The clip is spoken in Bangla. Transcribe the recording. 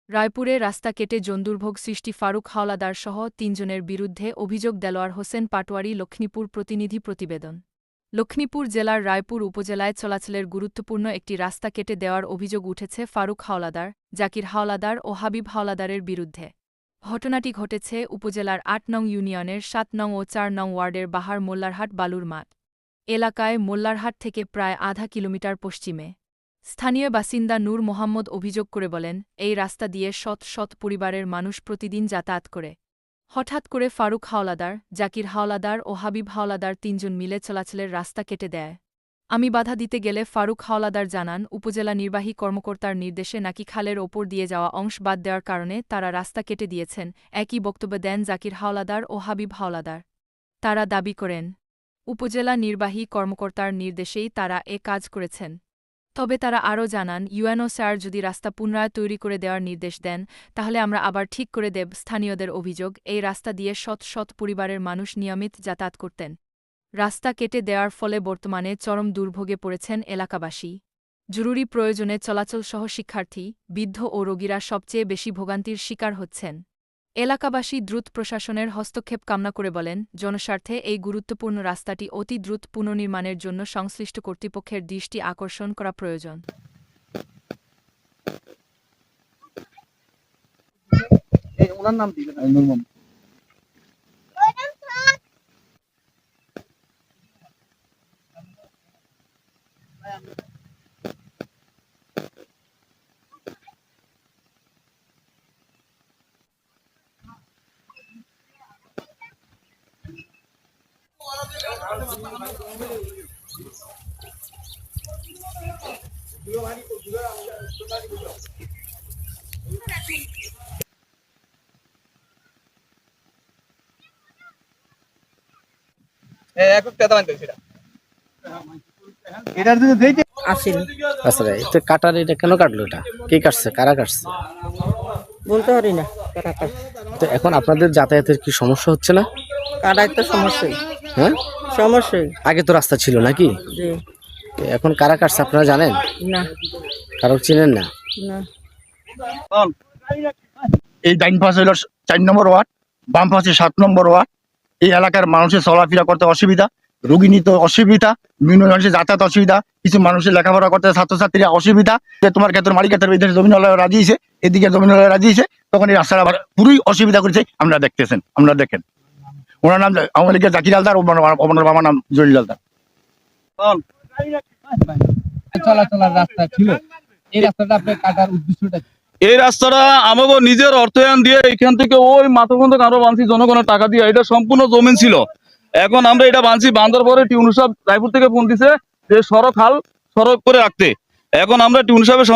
রায়পুরে রাস্তা কেটে জনদুর্ভোগ সৃষ্টি ফারুক হাওলাদার সহ ৩ জনের বিরুদ্ধে অভিযোগ দেলোয়ার হোসেন পাটোয়ারি লক্ষ্মীপুর প্রতিনিধি প্রতিবেদন। লক্ষ্মীপুর জেলার রায়পুর উপজেলায় চলাচলের গুরুত্বপূর্ণ একটি রাস্তা কেটে দেওয়ার অভিযোগ উঠেছে ফারুক হাওলাদার, জাকির হাওলাদার ও হাবিব হাওলাদারের বিরুদ্ধে। ঘটনাটি ঘটেছে উপজেলার ৮ নং ইউনিয়নের ৭ নং ও ৪ নং ওয়ার্ডের বাহার মোল্লারহাট বালুর মাঠ এলাকায় মোল্লারহাট থেকে প্রায় আধা কিলোমিটার পশ্চিমে। স্থানীয় বাসিন্দা নূর মোহাম্মদ অভিযোগ করে বলেন, এই রাস্তা দিয়ে শত শত পরিবারের মানুষ প্রতিদিন যাতায়াত করে। হঠাৎ করে ফারুক হাওলাদার, জাকির হাওলাদার ও হাবিব হাওলাদার ৩ জন মিলে চলাচলের রাস্তা কেটে দেয়। আমি বাধা দিতে গেলে ফারুক হাওলাদার জানান, উপজেলা নির্বাহী কর্মকর্তার নির্দেশে নাকি খালের ওপর দিয়ে যাওয়া অংশ বাদ দেওয়ার কারণে তারা রাস্তা কেটে দিয়েছেন। একই বক্তব্য দেন জাকির হাওলাদার ও হাবিব হাওলাদার। তারা দাবি করেন, উপজেলা নির্বাহী কর্মকর্তার নির্দেশেই তারা এ কাজ করেছেন। তবে তারা আরও জানান, ইউএনও স্যার যদি রাস্তা পুনরায় তৈরি করে দেওয়ার নির্দেশ দেন, তাহলে আমরা আবার ঠিক করে দেব। স্থানীয়দের অভিযোগ, এই রাস্তা দিয়ে শত শত পরিবারের মানুষ নিয়মিত যাতায়াত করতেন। রাস্তা কেটে দেওয়ার ফলে বর্তমানে চরম দুর্ভোগে পড়েছেন এলাকাবাসী। জরুরি প্রয়োজনে চলাচলসহ শিক্ষার্থী, বৃদ্ধ ও রোগীরা সবচেয়ে বেশি ভোগান্তির শিকার হচ্ছেন। এলাকাবাসী দ্রুত প্রশাসনের হস্তক্ষেপ কামনা করে বলেন, জনস্বার্থে এই গুরুত্বপূর্ণ রাস্তাটি অতি দ্রুত পুনর্নির্মাণের জন্য সংশ্লিষ্ট কর্তৃপক্ষের দৃষ্টি আকর্ষণ করা প্রয়োজন। ওনার নাম দিবেন এটার যদি দেখে আসেনি। আচ্ছা এটা কাটার, এটা কেন কাটলো? এটা কে কাটছে, কারা কাটছে? বলতে পারি না কারা কাটছে। তো এখন আপনাদের যাতায়াতের কি সমস্যা হচ্ছে না? কাটার তো সমস্যাই, হ্যাঁ, সমস্যাই। আগে তো রাস্তা ছিল নাকি? জি এখন কারা কাটছে আপনারা জানেন? না, কারো চিনেন না? না। এই ডাইন পাশে হলো ৪ নম্বর ওয়ার্ড, বাম পাশে ৭ নম্বর ওয়ার্ড। এই এলাকার মানুষের চলাফেরা করতে অসুবিধা, রোগী নিতে অসুবিধা, বিভিন্ন মানুষের যাতায়াত অসুবিধা, কিছু মানুষের লেখাপড়া করতে ছাত্রছাত্রীরা অসুবিধা। যে তোমার ক্ষেত্রে মালিকের এদিকে জমিন রাজি হয়েছে, এদিকে জমিন রাজি হয়েছে, তখন এই রাস্তাটা আবার পুরোই অসুবিধা করেছে। আমরা দেখতেছেন, আমরা দেখেন। ওনার নাম আওয়ামী লীগের জাকির হালদার, ওনার বাবার নাম জলিল হালদার। চলাচলার রাস্তা ছিল, এই রাস্তাটা আপনার কাটার উদ্দেশ্যটা কি? এই রাস্তাটা আমাকে নিজের অর্থায়ন দিয়ে এখান থেকে ওই মাথাবন্ধ আরো বানছি জনগণের টাকা দিয়ে। এটা সম্পূর্ণ জমিন ছিল, এখন আমরা এটা বানছি। বান্ধার পরে টিউনু সাহেব রায়পুর থেকে ফোন দিছে যে সড়ক হাল সড়ক করে রাখতে। এখন আমরা টিউনু সাহেবের